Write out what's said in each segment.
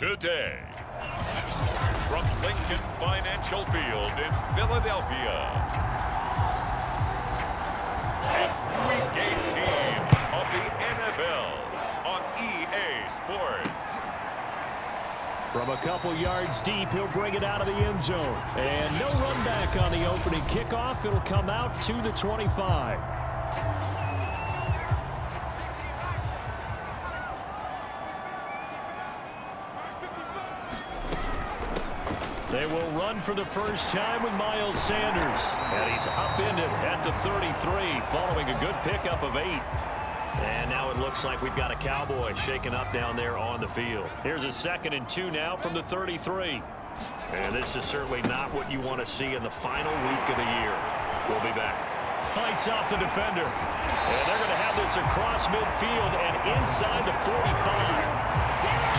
today. From Lincoln Financial Field in Philadelphia, it's Week 18 of the NFL on EA Sports. From a couple yards deep, he'll bring it out of the end zone. And no run back on the opening kickoff. It'll come out to the 25. They will run for the first time with Miles Sanders. And he's upended at the 33 following a good pickup of 8. And now it looks like we've got a Cowboy shaken up down there on the field. Here's a 2nd and 2 now from the 33. And this is certainly not what you want to see in the final week of the year. We'll be back. Fights off the defender. And they're going to have this across midfield and inside the 45.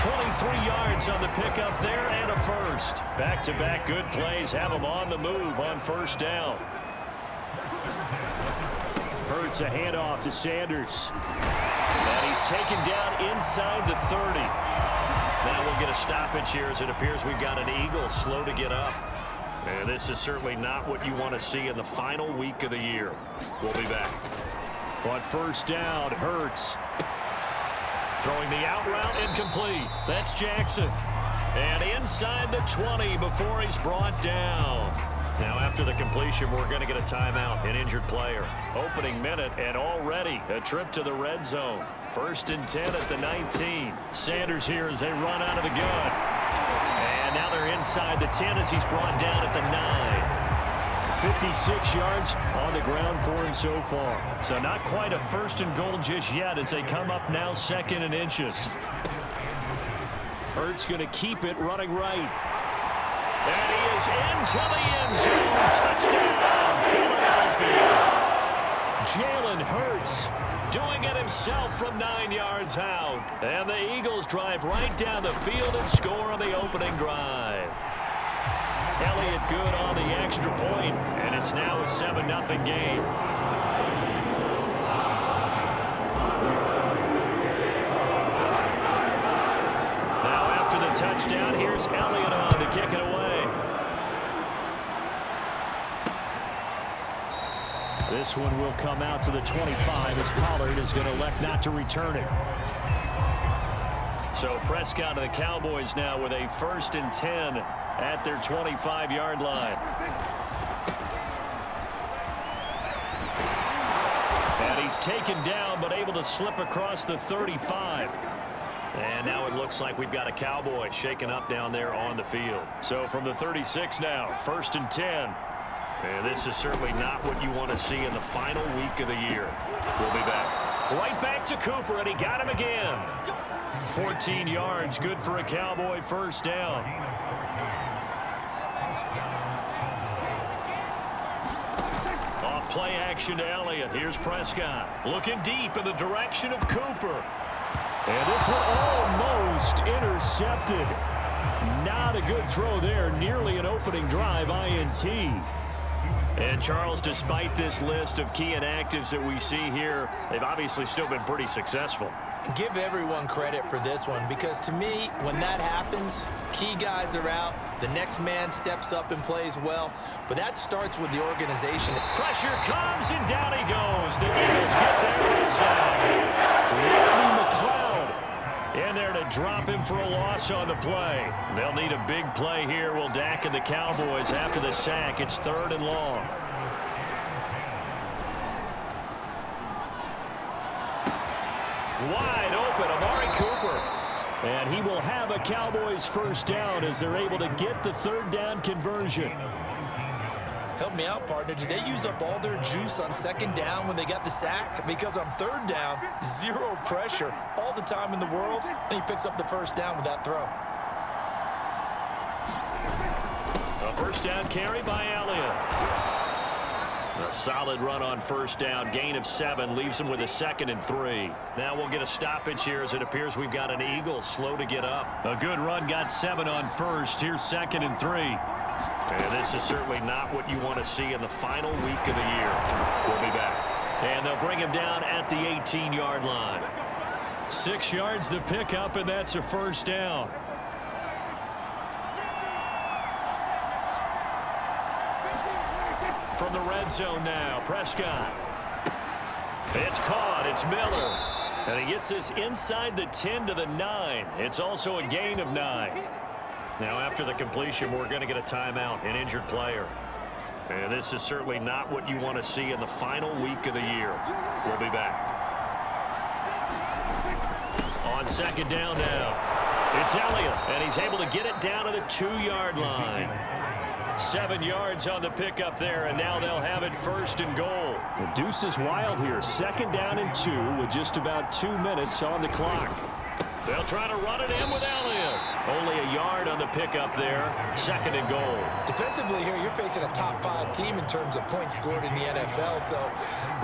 23 yards on the pickup there and a first. Back-to-back good plays have them on the move on first down. Hurts a handoff to Sanders. And he's taken down inside the 30. Now we'll get a stoppage here as it appears we've got an Eagle slow to get up. And this is certainly not what you want to see in the final week of the year. We'll be back. On first down, Hurts. Throwing the out route incomplete. That's Jackson. And inside the 20 before he's brought down. Now after the completion, we're going to get a timeout, an injured player. Opening minute and already a trip to the red zone. 1st and 10 at the 19. Sanders here as they run out of the gun. And now they're inside the 10 as he's brought down at the 9. 56 yards on the ground for him so far. So not quite a 1st and goal just yet as they come up now 2nd and inches. Hurts going to keep it running right. And he is into the end zone. Touchdown, Philadelphia. Jalen Hurts doing it himself from 9 yards out. And the Eagles drive right down the field and score on the opening drive. Elliott good on the extra point, and it's now a 7-0 game. Now after the touchdown, here's Elliott on to kick it away. This one will come out to the 25 as Pollard is going to elect not to return it. So Prescott of the Cowboys now with a 1st and 10 at their 25-yard line. And he's taken down but able to slip across the 35. And now it looks like we've got a Cowboy shaken up down there on the field. So from the 36 now, 1st and 10. And this is certainly not what you want to see in the final week of the year. We'll be back. Right back to Cooper, and he got him again. 14 yards, good for a Cowboy first down. Off play action to Elliott. Here's Prescott. Looking deep in the direction of Cooper. And this one almost intercepted. Not a good throw there. Nearly an opening drive INT. And Charles, despite this list of key inactives that we see here, they've obviously still been pretty successful. Give everyone credit for this one because to me, when that happens, key guys are out, the next man steps up and plays well, but that starts with the organization. Pressure comes and down he goes. The Eagles get there for the sack. Rodney McLeod in there to drop him for a loss on the play. They'll need a big play here. Will Dak and the Cowboys after the sack. It's 3rd and long. Wide open, Amari Cooper. And he will have a Cowboys first down as they're able to get the 3rd down conversion. Help me out, partner. Did they use up all their juice on 2nd down when they got the sack? Because on 3rd down, 0 pressure, all the time in the world, and he picks up the first down with that throw. A first down carry by Elliott. A solid run on first down. Gain of 7 leaves him with a 2nd and 3. Now we'll get a stoppage here as it appears we've got an Eagle slow to get up. A good run, got 7 on first. Here's 2nd and 3. And this is certainly not what you want to see in the final week of the year. We'll be back. And they'll bring him down at the 18-yard line. 6 yards the pickup, and that's a first down. from the red zone now. Prescott. It's caught. It's Miller. And he gets this inside the 10 to the 9. It's also a gain of 9. Now, after the completion, we're going to get a timeout, an injured player. And this is certainly not what you want to see in the final week of the year. We'll be back. On second down now, it's Elliott, and he's able to get it down to the 2-yard line. 7 yards on the pickup there, and now they'll have it first and goal. The deuce is wild here. Second down and 2 with just about 2 minutes on the clock. They'll try to run it in with Elliott. Only a yard on the pickup there. Second and goal. Defensively here, you're facing a top 5 team in terms of points scored in the NFL. So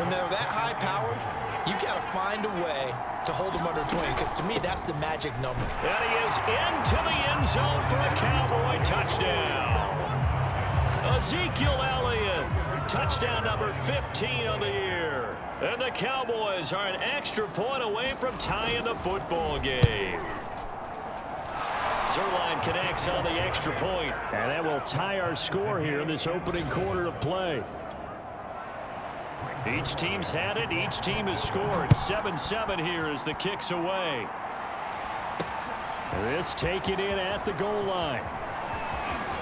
when they're that high-powered, you've got to find a way to hold them under 20, because to me, that's the magic number. And he is into the end zone for a Cowboy touchdown. Ezekiel Elliott, touchdown number 15 on the year. And the Cowboys are an extra point away from tying the football game. Zerline connects on the extra point. And that will tie our score here in this opening quarter of play. Each team's had it. Each team has scored. 7-7 here as the kick's away. This taken in at the goal line.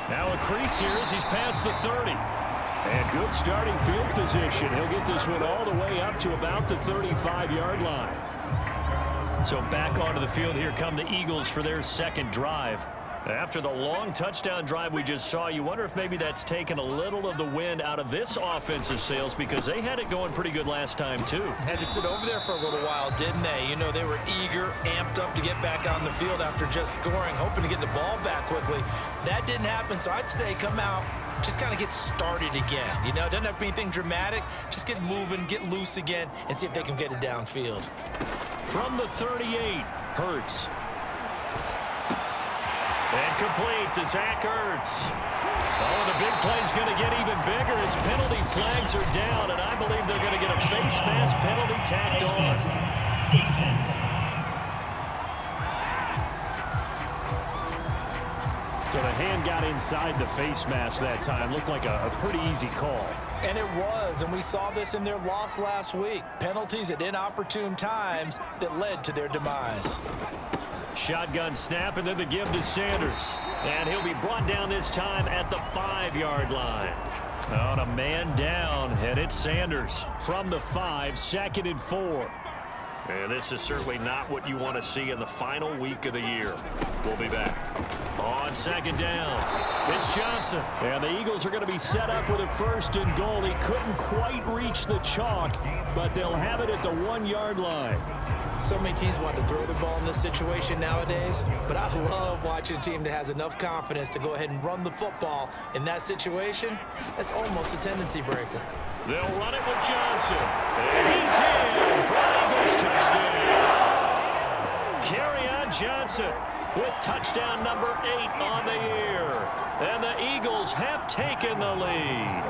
Now a crease here as he's past the 30. And good starting field position. He'll get this one all the way up to about the 35-yard line. So back onto the field here come the Eagles for their second drive. After the long touchdown drive we just saw, you wonder if maybe that's taken a little of the wind out of this offensive sails, because they had it going pretty good last time too. Had to sit over there for a little while, didn't they? You know, they were eager, amped up to get back on the field after just scoring, hoping to get the ball back quickly. That didn't happen, so I'd say come out, just kind of get started again. You know, it doesn't have to be anything dramatic. Just get moving, get loose again, and see if they can get it downfield. From the 38, Hurts. And complete to Zach Ertz. Oh, the big play's going to get even bigger as penalty flags are down, and I believe they're going to get a face mask penalty tacked on. So the hand got inside the face mask that time. Looked like a pretty easy call. And it was, and we saw this in their loss last week. Penalties at inopportune times that led to their demise. Shotgun snap, and then the give to Sanders. And he'll be brought down this time at the 5-yard line. On a man down, and it's Sanders. From the 5, second and 4. And this is certainly not what you want to see in the final week of the year. We'll be back. On second down, it's Johnson. And the Eagles are going to be set up with a first and goal. He couldn't quite reach the chalk, but they'll have it at the 1-yard line. So many teams want to throw the ball in this situation nowadays, but I love watching a team that has enough confidence to go ahead and run the football in that situation. That's almost a tendency breaker. They'll run it with Johnson. And he's in for an Eagles touchdown. Kerryon Johnson with touchdown number 8 on the year. And the Eagles have taken the lead.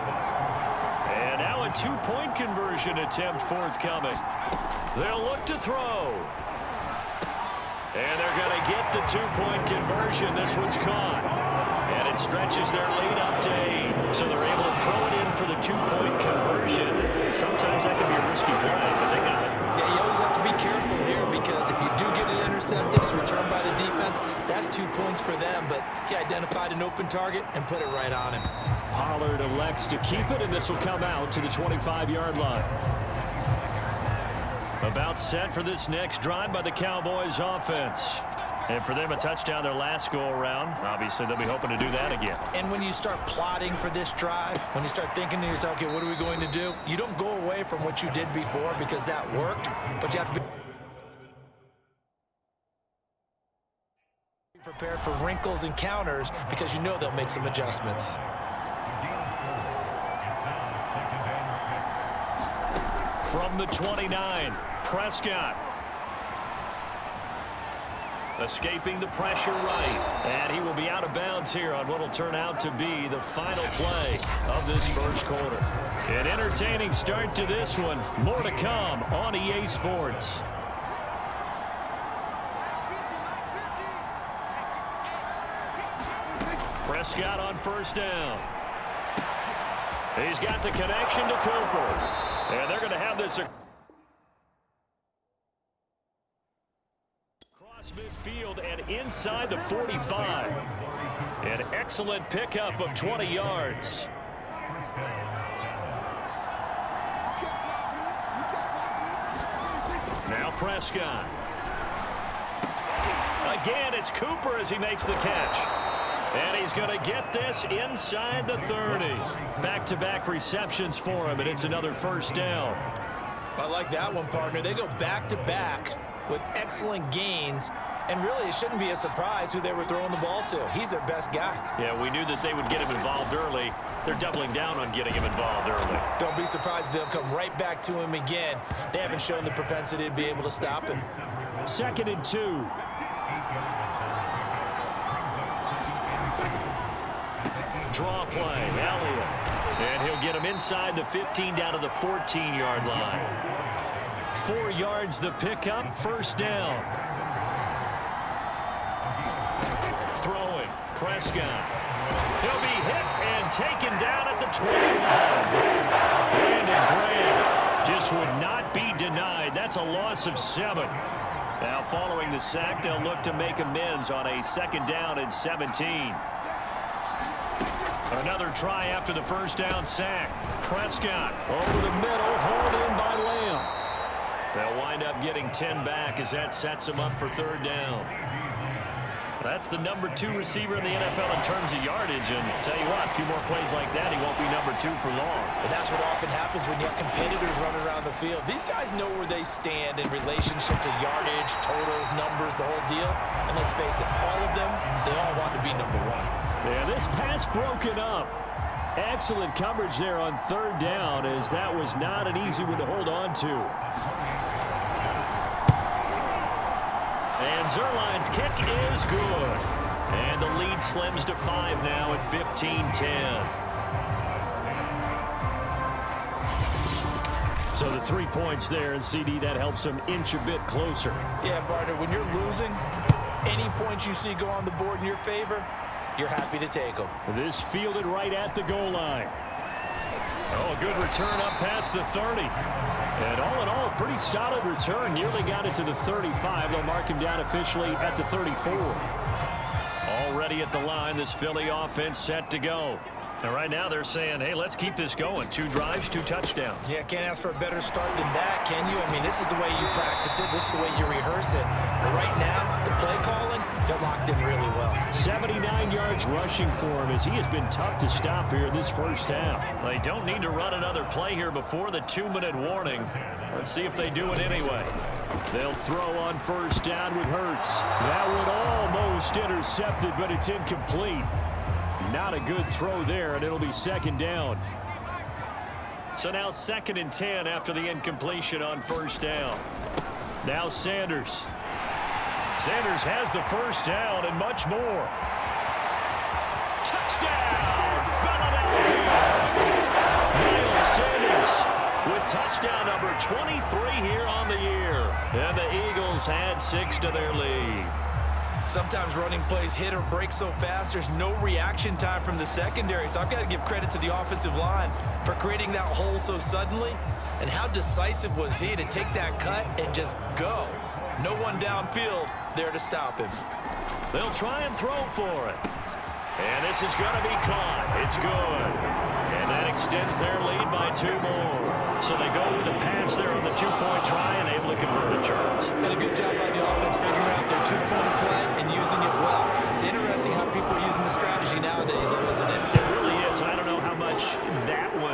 And now a 2-point conversion attempt forthcoming. They'll look to throw. And they're going to get the 2-point conversion. This one's caught. And it stretches their lead up to 8. So they're able to throw it in for the 2-point conversion. Sometimes that can be a risky play, but they got it. Yeah, you always have to be careful here, because if you do get it intercepted, it's returned by the defense. That's 2 points for them, but he identified an open target and put it right on him. Pollard elects to keep it, and this will come out to the 25-yard line. About set for this next drive by the Cowboys offense. And for them, a touchdown their last go-around. Obviously, they'll be hoping to do that again. And when you start plotting for this drive, when you start thinking to yourself, okay, what are we going to do? You don't go away from what you did before, because that worked, but you have to be prepared for wrinkles and counters, because you know they'll make some adjustments. From the 29, Prescott. Escaping the pressure right. And he will be out of bounds here on what will turn out to be the final play of this first quarter. An entertaining start to this one. More to come on EA Sports. Prescott on first down. He's got the connection to Cooper. And they're going to have this across midfield and inside the 45. An excellent pickup of 20 yards. Now Prescott. Again, it's Cooper as he makes the catch. And he's going to get this inside the 30. Back-to-back receptions for him, and it's another first down. I like that one, partner. They go back-to-back with excellent gains. And really, it shouldn't be a surprise who they were throwing the ball to. He's their best guy. Yeah, we knew that they would get him involved early. They're doubling down on getting him involved early. Don't be surprised if they'll come right back to him again. They haven't shown the propensity to be able to stop him. 2nd and 2. Draw play, Elliott. And he'll get him inside the 15 down to the 14-yard line. 4 yards the pickup, first down. Throwing, Prescott. He'll be hit and taken down at the 20-line. Brandon Graham just would not be denied. That's a loss of 7. Now following the sack, they'll look to make amends on a 2nd down and 17. Another try after the first down sack. Prescott over the middle, hauled in by Lamb. They'll wind up getting 10 back as that sets them up for 3rd down. That's the number 2 receiver in the NFL in terms of yardage. And tell you what, a few more plays like that, he won't be number 2 for long. But that's what often happens when you have competitors running around the field. These guys know where they stand in relationship to yardage, totals, numbers, the whole deal. And let's face it, all of them, they all want to be number 1. Yeah, this pass broken up. Excellent coverage there on 3rd down, as that was not an easy one to hold on to. And Zerline's kick is good. And the lead slims to 5 now at 15-10. So the 3 points there, and CD, that helps them inch a bit closer. Yeah, partner, when you're losing, any points you see go on the board in your favor, you're happy to take them. This fielded right at the goal line. Oh, a good return up past the 30. And all in all, a pretty solid return. Nearly got it to the 35. They'll mark him down officially at the 34. Already at the line, this Philly offense set to go. And right now they're saying, hey, let's keep this going. 2 drives, 2 touchdowns. Yeah, can't ask for a better start than that, can you? I mean, this is the way you practice it. This is the way you rehearse it. But right now, the play calling, they're locked in really well. 79 yards rushing for him as he has been tough to stop here in this first half. They don't need to run another play here before the 2-minute warning. Let's see if they do it anyway. They'll throw on first down with Hurts. That one almost intercepted, but it's incomplete. Not a good throw there, and it'll be 2nd down. So now 2nd and 10 after the incompletion on first down. Now Sanders. Sanders has the first down and much more. Touchdown, Philadelphia! Miles Sanders with touchdown number 23 here on the year. And the Eagles had 6 to their lead. Sometimes running plays hit or break so fast, there's no reaction time from the secondary. So I've got to give credit to the offensive line for creating that hole so suddenly. And how decisive was he to take that cut and just go? No one downfield there to stop him. They'll try and throw for it. And this is going to be caught. It's good. And that extends their lead by 2 more. So they go with the pass there on the 2-point try and able to convert the charge. And a good job by the offense figuring out their 2-point play and using it well. It's interesting how people are using the strategy nowadays, though, isn't it? It really is. I don't know how much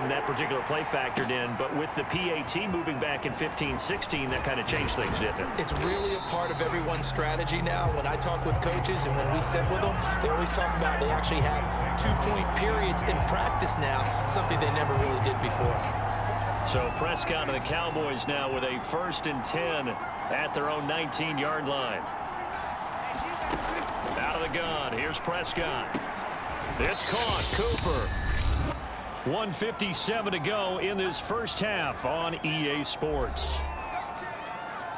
that particular play factored in, but with the PAT moving back in 15-16, that kind of changed things, didn't it? It's really a part of everyone's strategy now. When I talk with coaches and when we sit with them, they always talk about they actually have 2-point periods in practice now, something they never really did before. So Prescott and the Cowboys now with a 1st and 10 at their own 19-yard line. Out of the gun, here's Prescott. It's caught, Cooper. 1:57 to go in this first half on EA Sports.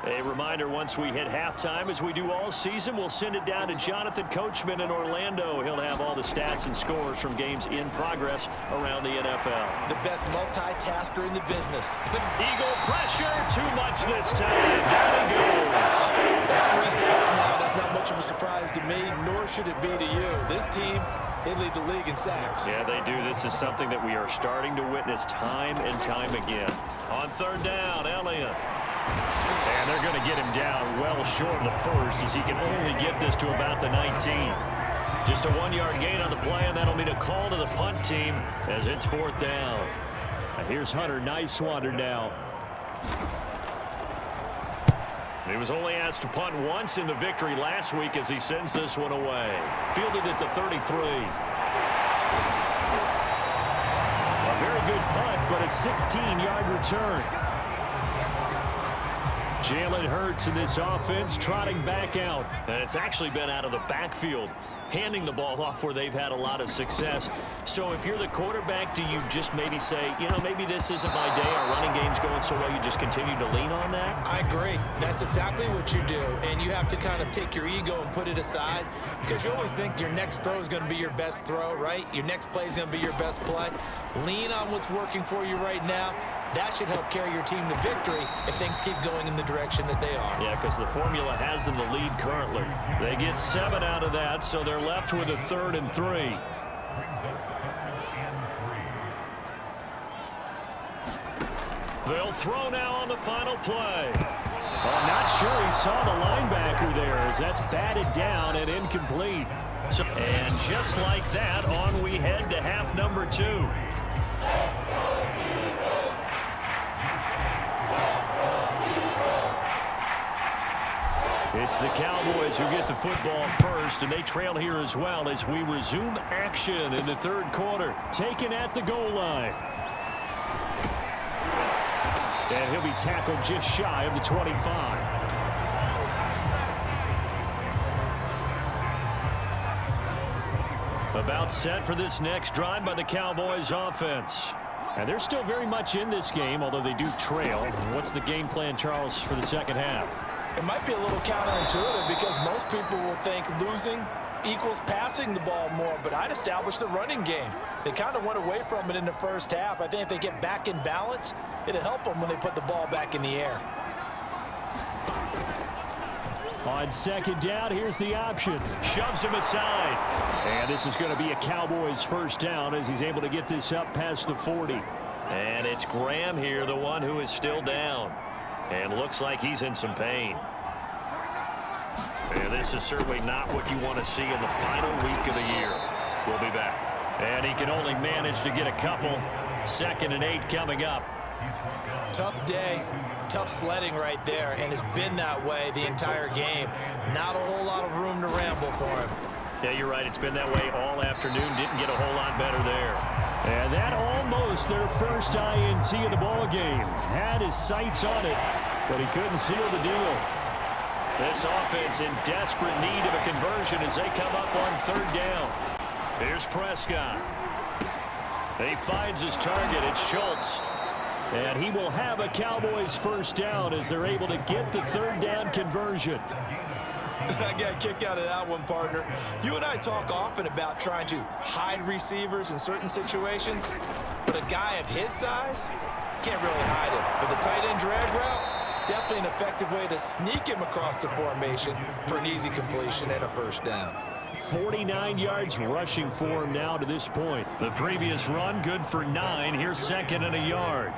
A reminder, once we hit halftime, as we do all season, we'll send it down to Jonathan Coachman in Orlando. He'll have all the stats and scores from games in progress around the NFL. The best multitasker in the business. Eagle pressure, too much this time. Down he goes. That's 3 sacks now. That's not much of a surprise to me, nor should it be to you. This team, they lead the league in sacks. Yeah, they do. This is something that we are starting to witness time and time again. On third down, Elliott. And they're going to get him down well short of the first, as he can only get this to about the 19. Just a 1-yard gain on the play, and that'll mean a call to the punt team as it's 4th down. And here's Hunter Nicewander now. He was only asked to punt once in the victory last week as he sends this one away. Fielded at the 33. A very good punt, but a 16-yard return. Jalen Hurts in this offense trotting back out. And it's actually been out of the backfield, handing the ball off where they've had a lot of success. So if you're the quarterback, do you just maybe say, you know, maybe this isn't my day, our running game's going so well, you just continue to lean on that? I agree. That's exactly what you do. And you have to kind of take your ego and put it aside, because you always think your next throw is going to be your best throw, right? Your next play is going to be your best play. Lean on what's working for you right now. That should help carry your team to victory if things keep going in the direction that they are. Yeah, because the formula has them the lead currently. They get 7 out of that, so they're left with a 3rd and 3. They'll throw now on the final play. I'm not sure he saw the linebacker there, as that's batted down and incomplete. And just like that, on we head to half number 2. It's the Cowboys who get the football first, and they trail here as well as we resume action in the 3rd quarter. Taken at the goal line. And he'll be tackled just shy of the 25. About set for this next drive by the Cowboys offense. And they're still very much in this game, although they do trail. What's the game plan, Charles, for the second half? It might be a little counterintuitive, because most people will think losing equals passing the ball more, but I'd establish the running game. They kind of went away from it in the first half. I think if they get back in balance, it'll help them when they put the ball back in the air. On second down, here's the option. Shoves him aside. And this is going to be a Cowboys first down as he's able to get this up past the 40. And it's Graham here, the one who is still down. And looks like he's in some pain. And this is certainly not what you want to see in the final week of the year. We'll be back. And he can only manage to get a couple. 2nd and 8 coming up. Tough day, tough sledding right there, and it's been that way the entire game. Not a whole lot of room to ramble for him. Yeah, you're right. It's been that way all afternoon. Didn't get a whole lot better there. And that almost their first INT of the ball game. Had his sights on it, but he couldn't seal the deal. This offense in desperate need of a conversion as they come up on 3rd down. Here's Prescott. He finds his target. It's Schultz. And he will have a Cowboys first down as they're able to get the 3rd down conversion. I got a kick out of that one, partner. You and I talk often about trying to hide receivers in certain situations, but a guy of his size can't really hide him. But the tight end drag route, definitely an effective way to sneak him across the formation for an easy completion and a first down. 49 yards rushing for him now to this point. The previous run good for 9. Here's 2nd and a yard.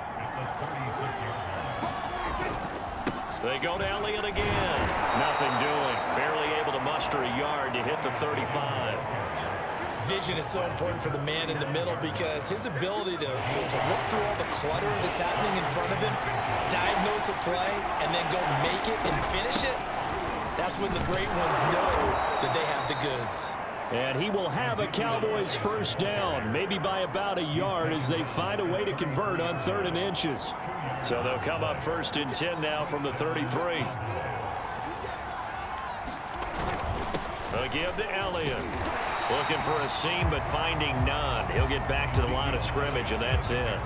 They go to Elliott again. Nothing doing. Barely able to muster a yard to hit the 35. Vision is so important for the man in the middle, because his ability to look through all the clutter that's happening in front of him, diagnose a play, and then go make it and finish it, that's when the great ones know that they have the goods. And he will have a Cowboys first down, maybe by about a yard, as they find a way to convert on 3rd and inches. So they'll come up 1st and 10 now from the 33. A give to Elliott. Looking for a seam, but finding none. He'll get back to the line of scrimmage, and that's it.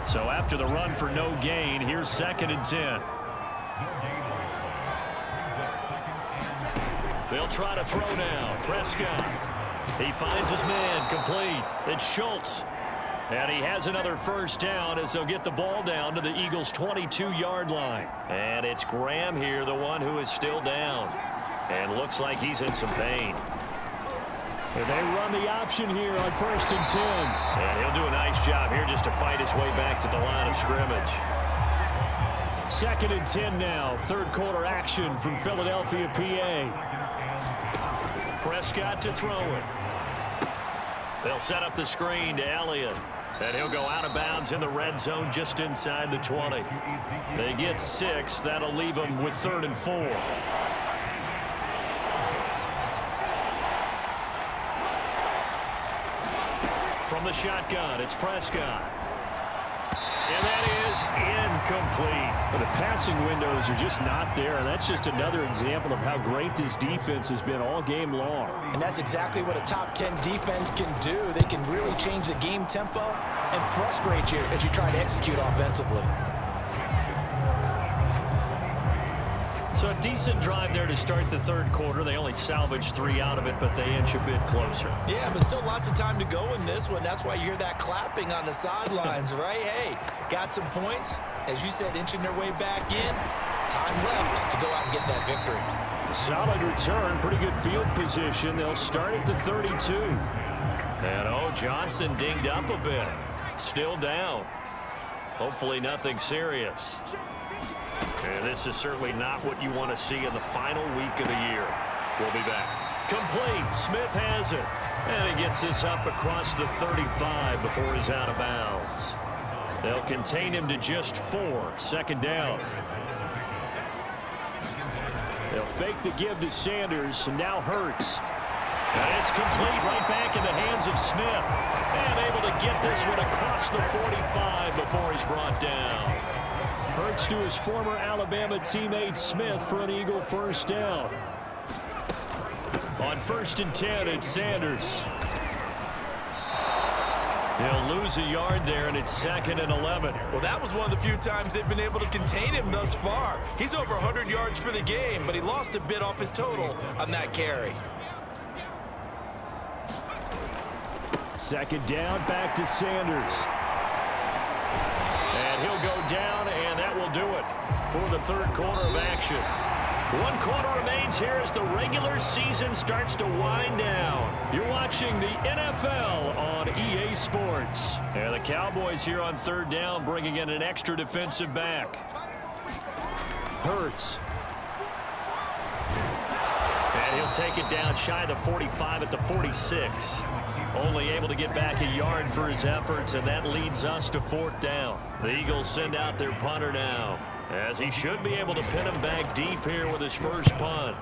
So after the run for no gain, here's 2nd and 10. They'll try to throw now. Prescott. He finds his man, complete. It's Schultz. And he has another first down as they'll get the ball down to the Eagles' 22-yard line. And it's Graham here, the one who is still down. And looks like he's in some pain. And they run the option here on 1st and 10. And he'll do a nice job here just to fight his way back to the line of scrimmage. 2nd and 10 now. Third quarter action from Philadelphia, PA. Prescott to throw it. They'll set up the screen to Elliott. And he'll go out of bounds in the red zone just inside the 20. They get 6. That'll leave them with 3rd and 4. From the shotgun, it's Prescott. And that is incomplete. But the passing windows are just not there. And that's just another example of how great this defense has been all game long. And that's exactly what a top 10 defense can do. They can really change the game tempo and frustrate you as you try to execute offensively. So a decent drive there to start the third quarter. They only salvaged 3 out of it, but they inch a bit closer. Yeah, but still lots of time to go in this one. That's why you hear that clapping on the sidelines, right? Hey, got some points. As you said, inching their way back in. Time left to go out and get that victory. Solid return, pretty good field position. They'll start at the 32. And, Johnson dinged up a bit. Still down. Hopefully nothing serious. And this is certainly not what you want to see in the final week of the year. We'll be back. Complete. Smith has it. And he gets this up across the 35 before he's out of bounds. They'll contain him to just 4. 2nd down. They'll fake the give to Sanders, and now Hurts. And it's complete right back in the hands of Smith. And able to get this one across the 45 before he's brought down. Hurts to his former Alabama teammate Smith for an Eagle first down. On 1st and 10, it's Sanders. He'll lose a yard there, and it's 2nd and 11. Well, that was one of the few times they've been able to contain him thus far. He's over 100 yards for the game, but he lost a bit off his total on that carry. 2nd down, back to Sanders. And he'll go down, and that will do it for the third quarter of action. 1 quarter remains here as the regular season starts to wind down. You're watching the NFL on EA Sports. And the Cowboys here on 3rd down bringing in an extra defensive back. Hurts. And he'll take it down shy of the 45 at the 46. Only able to get back a yard for his efforts, and that leads us to 4th down. The Eagles send out their punter now, as he should be able to pin him back deep here with his first punt.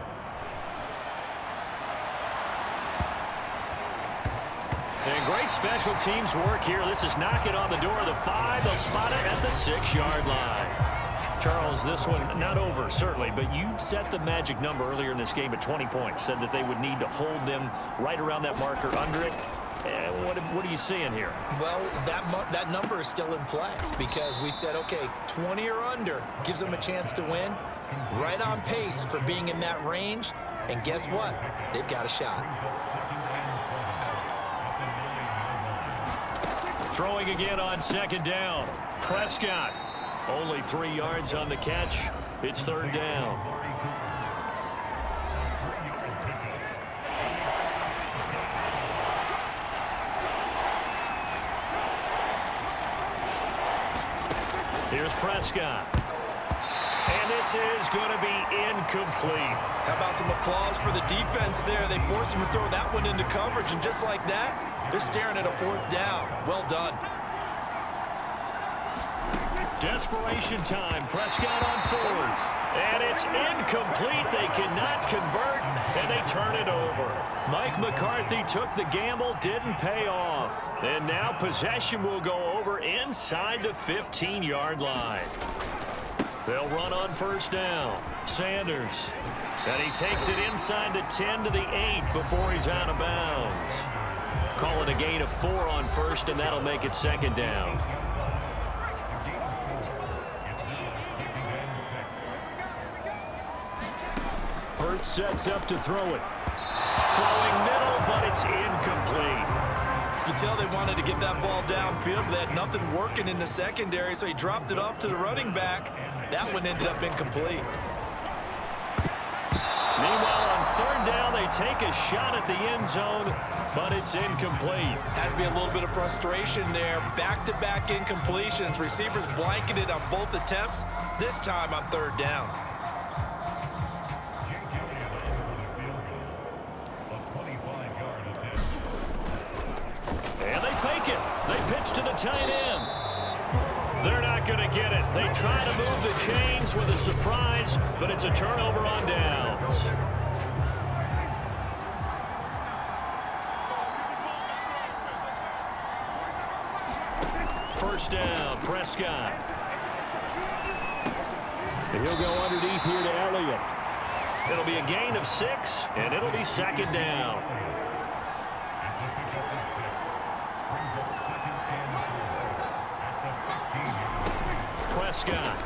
And great special teams work here. This is knocking on the door of the 5. They'll spot it at the 6-yard line. Charles, this one not over, certainly, but you set the magic number earlier in this game at 20 points. Said that they would need to hold them right around that marker under it. What are you seeing here? Well, that number is still in play because we said, okay, 20 or under gives them a chance to win. Right on pace for being in that range. And guess what? They've got a shot. Throwing again on 2nd down. Prescott. Only 3 yards on the catch. It's 3rd down. Here's Prescott. And this is going to be incomplete. How about some applause for the defense there? They forced him to throw that one into coverage, and just like that, they're staring at a 4th down. Well done. Desperation time. Prescott on 4th. And it's incomplete. They cannot convert, and they turn it over. Mike McCarthy took the gamble, didn't pay off. And now possession will go over inside the 15-yard line. They'll run on 1st down. Sanders. And he takes it inside the 10 to the 8 before he's out of bounds. Call it a gain of 4 on 1st, and that'll make it 2nd down. Hurts sets up to throw it. Throwing middle, but it's incomplete. You can tell they wanted to get that ball downfield, but they had nothing working in the secondary, so he dropped it off to the running back. That one ended up incomplete. Meanwhile, on third down, they take a shot at the end zone, but it's incomplete. Has to be a little bit of frustration there. Back-to-back incompletions. Receivers blanketed on both attempts, this time on third down. And they fake it. They pitch to the tight end. They're not going to get it. They try to move the chains with a surprise, but it's a turnover on downs. First down, Prescott. And he'll go underneath here to Elliott. It'll be a gain of 6, and it'll be second down. Prescott.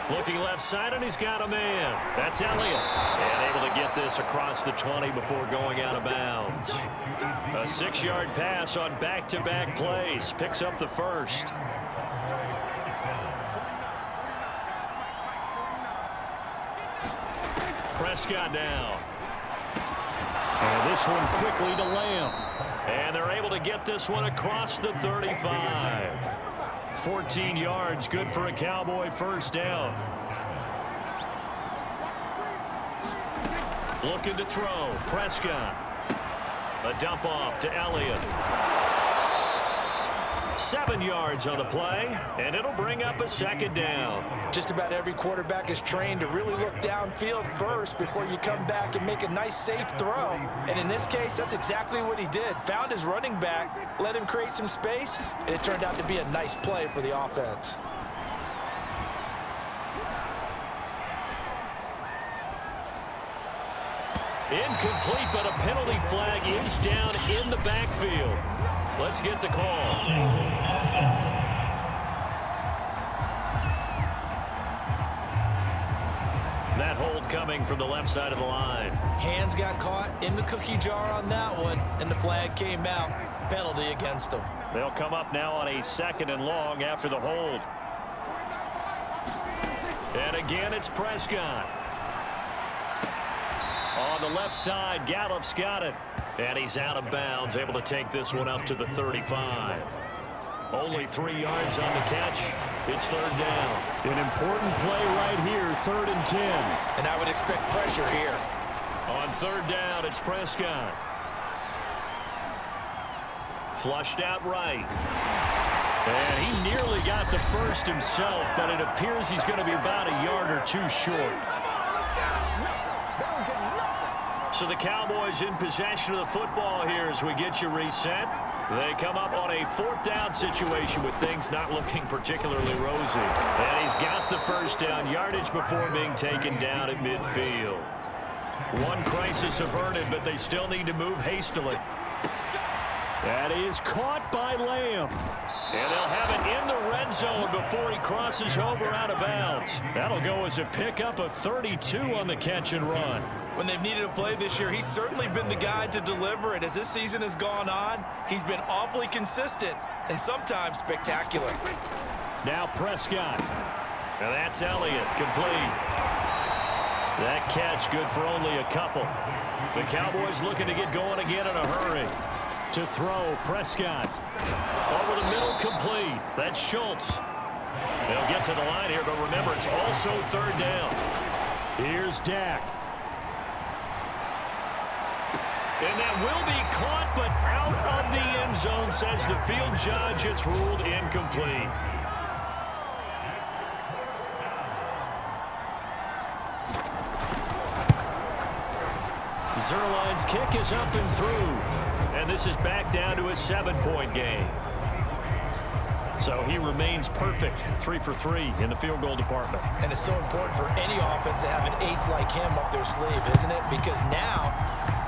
Looking left side, and he's got a man. That's Elliott. And able to get this across the 20 before going out of bounds. A 6-yard pass on back-to-back plays. Picks up the first. Prescott down. And this one quickly to Lamb. And they're able to get this one across the 35. 14 yards, good for a Cowboy first down. Looking to throw, Prescott. A dump off to Elliott. 7 yards on the play, and it'll bring up a second down. Just about every quarterback is trained to really look downfield first before you come back and make a nice, safe throw. And in this case, that's exactly what he did. Found his running back, let him create some space, and it turned out to be a nice play for the offense. Incomplete, but a penalty flag is down in the backfield. Let's get the call. That hold coming from the left side of the line. Hands got caught in the cookie jar on that one, and the flag came out. Penalty against him. They'll come up now on a 2nd and long after the hold. And again, it's Prescott. On the left side, Gallup's got it. And he's out of bounds, able to take this one up to the 35. Only 3 yards on the catch. It's third down. An important play right here, 3rd and 10. And I would expect pressure here. On third down, it's Prescott. Flushed out right. And he nearly got the first himself, but it appears he's going to be about a yard or 2 short. So the Cowboys in possession of the football here as we get you reset. They come up on a 4th down situation with things not looking particularly rosy. And he's got the first down, yardage before being taken down at midfield. One crisis averted, but they still need to move hastily. That is caught by Lamb. And they'll have it in the red zone before he crosses over out of bounds. That'll go as a pickup of 32 on the catch and run. When they've needed a play this year, he's certainly been the guy to deliver it. As this season has gone on, he's been awfully consistent and sometimes spectacular. Now Prescott. And that's Elliott, complete. That catch good for only a couple. The Cowboys looking to get going again in a hurry. To throw, Prescott. Over the middle, complete. That's Schultz. They'll get to the line here, but remember, it's also third down. Here's Dak. And that will be caught, but out of the end zone, says the field judge. It's ruled incomplete. Zerline's kick is up and through. And this is back down to a 7-point game. So he remains perfect, 3 for 3 in the field goal department. And it's so important for any offense to have an ace like him up their sleeve, isn't it? Because now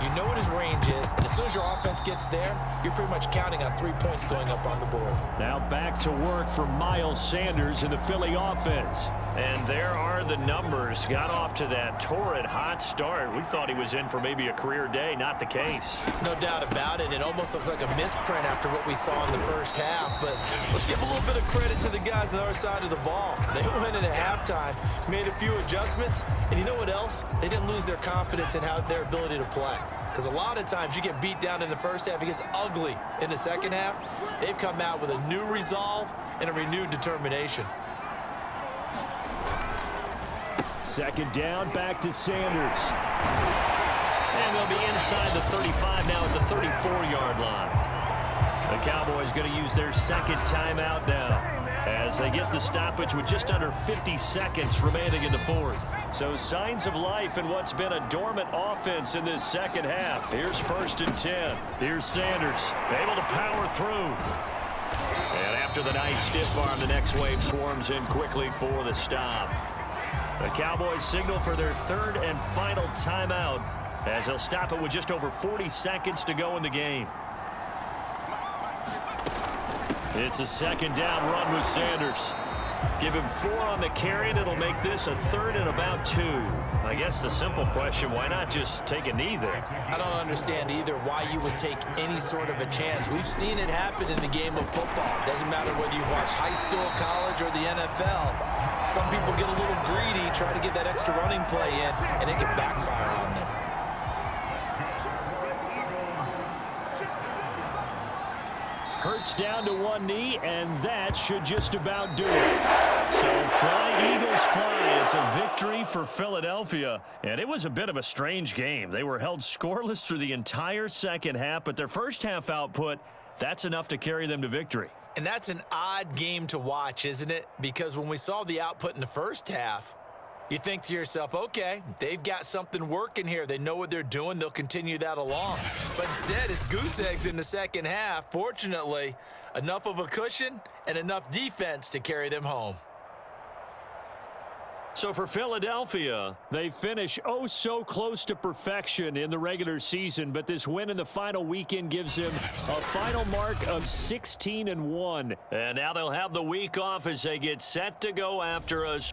you know what his range is, and as soon as your offense gets there, you're pretty much counting on 3 points going up on the board. Now back to work for Miles Sanders in the Philly offense. And there are the numbers. Got off to that torrid hot start. We thought he was in for maybe a career day. Not the case. No doubt about it. It almost looks like a misprint after what we saw in the first half. But let's give a little bit of credit to the guys on our side of the ball. They went in at halftime, made a few adjustments, and you know what else? They didn't lose their confidence in their ability to play. Because a lot of times you get beat down in the first half, it gets ugly in the second half. They've come out with a new resolve and a renewed determination. Second down, back to Sanders. And they'll be inside the 35 now at the 34-yard line. The Cowboys going to use their second timeout now as they get the stoppage with just under 50 seconds remaining in the fourth. So signs of life in what's been a dormant offense in this second half. Here's 1st and 10. Here's Sanders, able to power through. And after the nice stiff arm, the next wave swarms in quickly for the stop. The Cowboys signal for their third and final timeout as they'll stop it with just over 40 seconds to go in the game. It's a second down run with Sanders. Give him 4 on the carry, and it'll make this a 3rd and about 2. I guess the simple question, why not just take a knee there? I don't understand either why you would take any sort of a chance. We've seen it happen in the game of football. Doesn't matter whether you watch high school, college, or the NFL. Some people get a little greedy, try to get that extra running play in, and it can backfire on them. Hurts down to one knee, and that should just about do it. So fly, Eagles, fly. It's a victory for Philadelphia. And it was a bit of a strange game. They were held scoreless through the entire second half, but their first half output, that's enough to carry them to victory. And that's an odd game to watch, isn't it? Because when we saw the output in the first half, you think to yourself, okay, they've got something working here. They know what they're doing. They'll continue that along. But instead, it's goose eggs in the second half. Fortunately, enough of a cushion and enough defense to carry them home. So for Philadelphia, they finish oh so close to perfection in the regular season, but this win in the final weekend gives them a final mark of 16-1. And now they'll have the week off as they get set to go after us.